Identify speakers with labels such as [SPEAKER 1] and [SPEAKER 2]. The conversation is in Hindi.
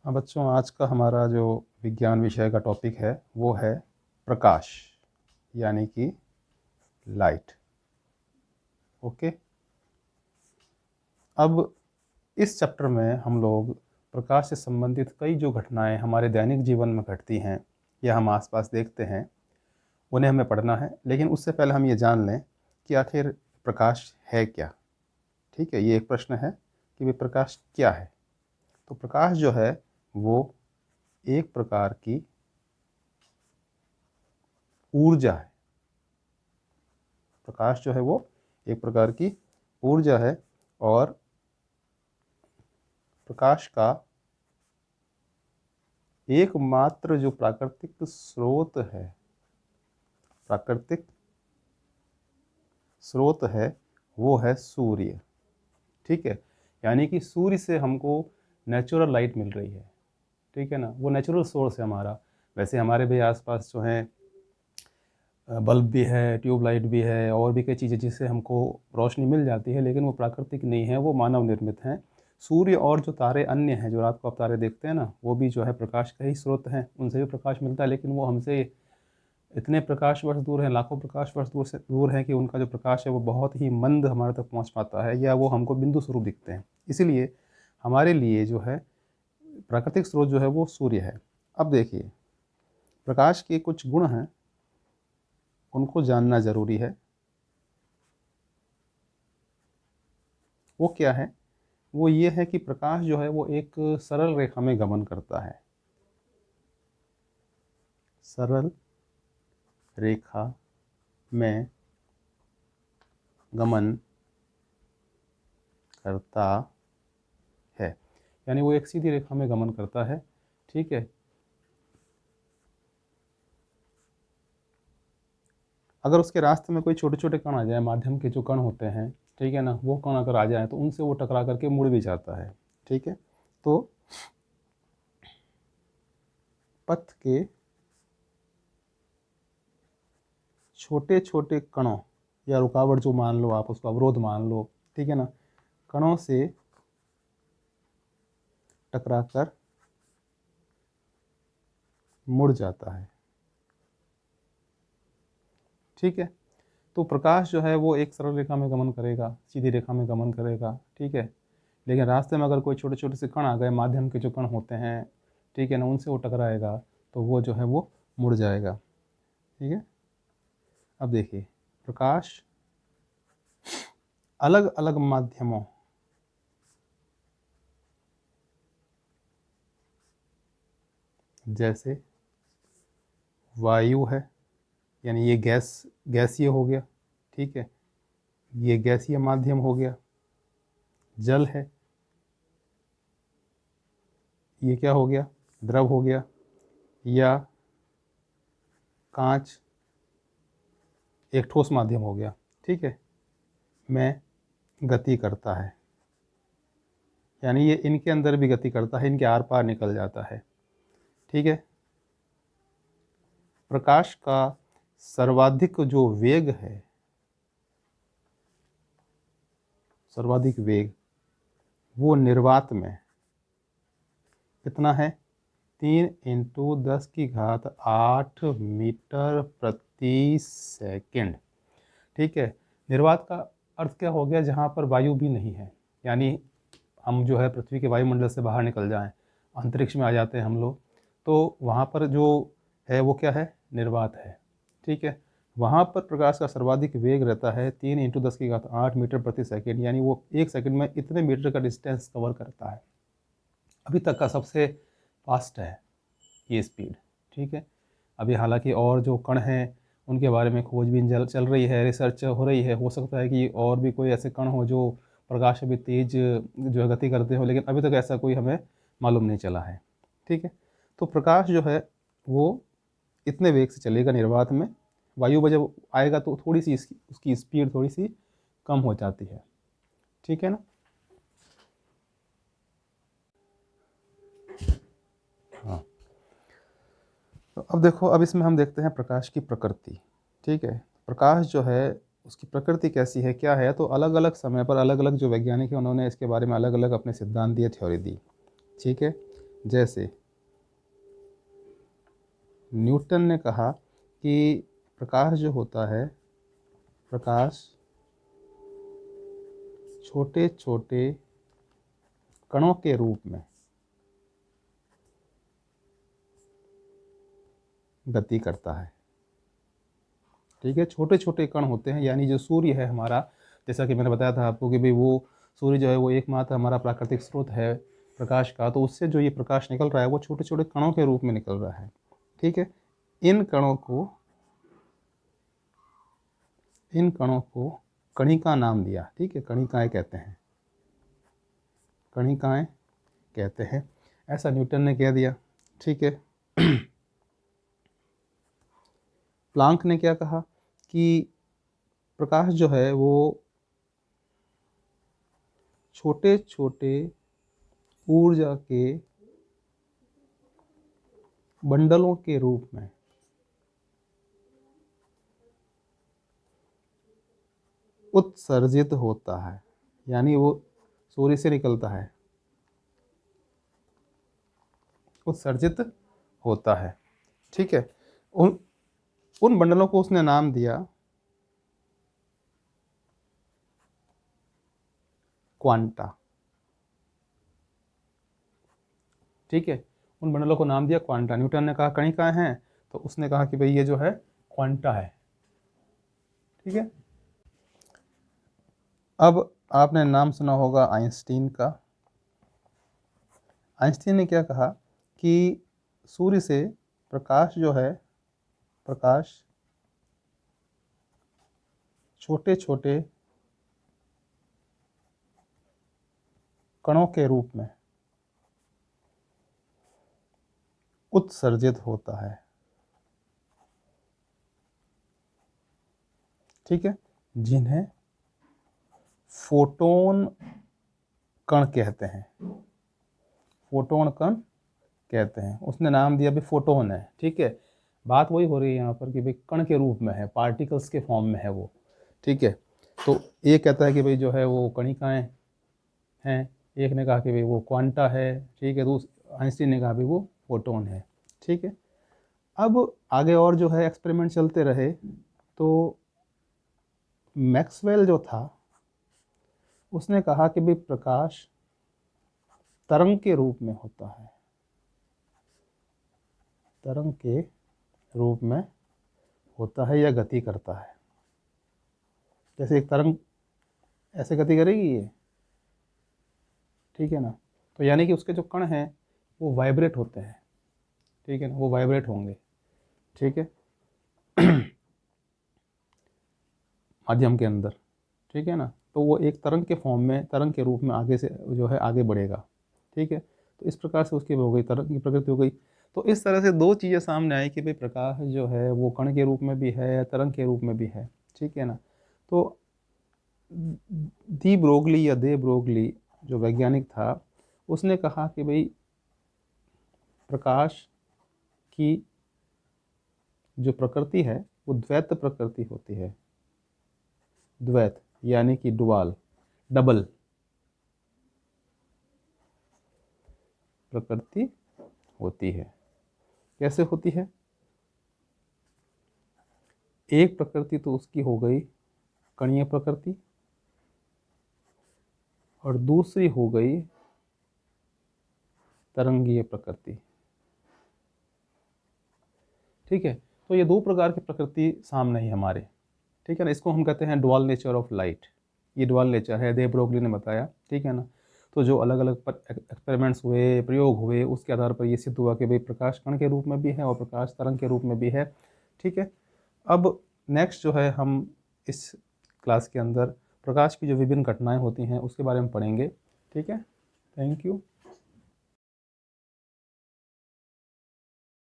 [SPEAKER 1] हाँ बच्चों, आज का हमारा जो विज्ञान विषय का टॉपिक है वो है प्रकाश, यानी कि लाइट। ओके। अब इस चैप्टर में हम लोग प्रकाश से संबंधित कई जो घटनाएं हमारे दैनिक जीवन में घटती हैं या हम आसपास देखते हैं उन्हें हमें पढ़ना है। लेकिन उससे पहले हम ये जान लें कि आखिर प्रकाश है क्या। ठीक है, ये एक प्रश्न है कि वे प्रकाश क्या है। तो प्रकाश जो है वो एक प्रकार की ऊर्जा है। प्रकाश जो है वो एक प्रकार की ऊर्जा है और प्रकाश का एकमात्र जो प्राकृतिक स्रोत है, प्राकृतिक स्रोत है वो है सूर्य। ठीक है, यानी कि सूर्य से हमको नेचुरल लाइट मिल रही है। ठीक है ना, वो नेचुरल सोर्स है हमारा। वैसे हमारे भी आसपास जो है बल्ब भी है, ट्यूबलाइट भी है और भी कई चीज़ें जिससे हमको रोशनी मिल जाती है, लेकिन वो प्राकृतिक नहीं है, वो मानव निर्मित हैं। सूर्य और जो तारे अन्य हैं जो रात को आप तारे देखते हैं ना, वो भी जो है प्रकाश का ही स्रोत हैं, उनसे भी प्रकाश मिलता है। लेकिन वो हमसे इतने प्रकाश वर्ष दूर हैं, लाखों प्रकाश वर्ष दूर हैं कि उनका जो प्रकाश है वो बहुत ही मंद हमारे तक पहुंच पाता है या वो हमको बिंदु स्वरूप दिखते हैं। इसीलिए हमारे लिए जो है प्राकृतिक स्रोत जो है वो सूर्य है। अब देखिए, प्रकाश के कुछ गुण हैं, उनको जानना ज़रूरी है। वो क्या है? वो ये है कि प्रकाश जो है वो एक सरल रेखा में गमन करता है। सरल रेखा में गमन करता है, यानी वो एक सीधी रेखा में गमन करता है। ठीक है, अगर उसके रास्ते में कोई छोटे छोटे कण आ जाए, माध्यम के जो कण होते हैं, ठीक है ना, वो कण अगर आ जाए तो उनसे वो टकरा करके मुड़ भी जाता है। ठीक है, तो पथ के छोटे छोटे कणों या रुकावट जो मान लो, आप उसको अवरोध मान लो, ठीक है ना, कणों से टकराकर मुड़ जाता है। ठीक है, तो प्रकाश जो है वो एक सरल रेखा में गमन करेगा, सीधी रेखा में गमन करेगा। ठीक है, लेकिन रास्ते में अगर कोई छोटे छोटे से कण आ गए, माध्यम के जो कण होते हैं, ठीक है ना, उनसे वो टकराएगा तो वो जो है वो मुड़ जाएगा। ठीक है, अब देखिए, प्रकाश अलग अलग माध्यमों जैसे वायु है, यानी ये गैसीय हो गया। ठीक है, ये गैसीय माध्यम हो गया। जल है, ये क्या हो गया, द्रव हो गया। या कांच एक ठोस माध्यम हो गया। ठीक है, में गति करता है, यानी ये इनके अंदर भी गति करता है, इनके आर पार निकल जाता है। ठीक है, प्रकाश का सर्वाधिक जो वेग है, सर्वाधिक वेग वो निर्वात में कितना है, 3 × 10⁸ मीटर प्रति सेकंड। ठीक है, निर्वात का अर्थ क्या हो गया, जहाँ पर वायु भी नहीं है, यानी हम जो है पृथ्वी के वायुमंडल से बाहर निकल जाएं, अंतरिक्ष में आ जाते हैं हम लोग, तो वहाँ पर जो है वो क्या है, निर्वात है। ठीक है, वहाँ पर प्रकाश का सर्वाधिक वेग रहता है 3 × 10⁸ मीटर प्रति सेकेंड, यानी वो एक सेकंड में इतने मीटर का डिस्टेंस कवर करता है। अभी तक का सबसे फास्ट है ये स्पीड। ठीक है, अभी हालांकि और जो कण हैं उनके बारे में खोजबीन चल रही है, रिसर्च हो रही है, हो सकता है कि और भी कोई ऐसे कण हो जो प्रकाश से भी तेज जो है गति करते हो, लेकिन अभी तक ऐसा कोई हमें मालूम नहीं चला है। ठीक है, तो प्रकाश जो है वो इतने वेग से चलेगा निर्वात में, वायु में जब आएगा तो थोड़ी सी उसकी स्पीड थोड़ी सी कम हो जाती है। ठीक है ना, हाँ। तो अब देखो, अब इसमें हम देखते हैं प्रकाश की प्रकृति। ठीक है, प्रकाश जो है उसकी प्रकृति कैसी है, क्या है, तो अलग अलग समय पर अलग अलग जो वैज्ञानिक हैं उन्होंने इसके बारे में अलग अलग अपने सिद्धांत दिए, थ्योरी दी। ठीक है, जैसे न्यूटन ने कहा कि प्रकाश जो होता है, प्रकाश छोटे छोटे कणों के रूप में गति करता है। ठीक है, छोटे छोटे कण होते हैं, यानी जो सूर्य है हमारा, जैसा कि मैंने बताया था आपको कि भाई वो सूर्य जो है वो एकमात्र हमारा प्राकृतिक स्रोत है प्रकाश का, तो उससे जो ये प्रकाश निकल रहा है वो छोटे छोटे कणों के रूप में निकल रहा है। ठीक है, इन कणों को कणिका नाम दिया। ठीक है, कणिकाएं कहते हैं, कणिकाएं कहते हैं, ऐसा न्यूटन ने कह दिया। ठीक है, प्लांक ने क्या कहा कि प्रकाश जो है वो छोटे छोटे ऊर्जा के बंडलों के रूप में उत्सर्जित होता है, यानी वो सूर्य से निकलता है, उत्सर्जित होता है। ठीक है, उन बंडलों को उसने नाम दिया क्वांटा। ठीक है, उन बंडलों को नाम दिया क्वांटा। न्यूटन ने कहा कणिकाएं हैं, तो उसने कहा कि भाई ये जो है क्वांटा है। ठीक है, अब आपने नाम सुना होगा आइंस्टीन का। आइंस्टीन ने क्या कहा कि सूर्य से प्रकाश जो है, प्रकाश छोटे छोटे कणों के रूप में उत्सर्जित होता है। ठीक है, जिन्हें फोटोन कण कहते हैं, फोटोन कण कहते हैं। उसने नाम दिया भी फोटोन है। ठीक है, बात वही हो रही है यहाँ पर कि भाई कण के रूप में है, पार्टिकल्स के फॉर्म में है वो। ठीक है, तो एक कहता है कि भाई जो है वो कणिकाएं हैं, एक ने कहा कि भाई वो क्वांटा है। ठीक है, आइंस्टीन ने कहा भाई वो फोटोन है। ठीक है, अब आगे और जो है एक्सपेरिमेंट चलते रहे, तो मैक्सवेल जो था उसने कहा कि भाई प्रकाश तरंग के रूप में होता है, तरंग के रूप में होता है या गति करता है। जैसे एक तरंग ऐसे गति करेगी ये, ठीक है ना, तो यानी कि उसके जो कण हैं वो वाइब्रेट होते हैं। ठीक है ना, वो वाइब्रेट होंगे। ठीक है, माध्यम के अंदर। ठीक है ना, तो वो एक तरंग के फॉर्म में, तरंग के रूप में आगे से जो है आगे बढ़ेगा। ठीक है, तो इस प्रकार से उसकी हो गई, तरंग की प्रकृति हो गई। तो इस तरह से दो चीज़ें सामने आई कि भाई प्रकाश जो है वो कण के रूप में भी है, तरंग के रूप में भी है। ठीक है ना, तो दी ब्रोगली या दे ब्रोगली जो वैज्ञानिक था, उसने कहा कि भाई प्रकाश की जो प्रकृति है वो द्वैत प्रकृति होती है। द्वैत यानी कि डुअल, डबल प्रकृति होती है। कैसे होती है? एक प्रकृति तो उसकी हो गई कणीय प्रकृति, और दूसरी हो गई तरंगीय प्रकृति। ठीक है, तो ये दो प्रकार की प्रकृति सामने ही हमारे। ठीक है ना, इसको हम कहते हैं डुअल नेचर ऑफ लाइट। ये डुअल नेचर है, दे ब्रोगली ने बताया। ठीक है ना, तो जो अलग अलग एक्सपेरिमेंट्स हुए, प्रयोग हुए, उसके आधार पर ये सिद्ध हुआ कि भाई प्रकाश कण के रूप में भी है और प्रकाश तरंग के रूप में भी है। ठीक है, अब नेक्स्ट जो है हम इस क्लास के अंदर प्रकाश की जो विभिन्न घटनाएं होती हैं उसके बारे में पढ़ेंगे। ठीक है, थैंक यू।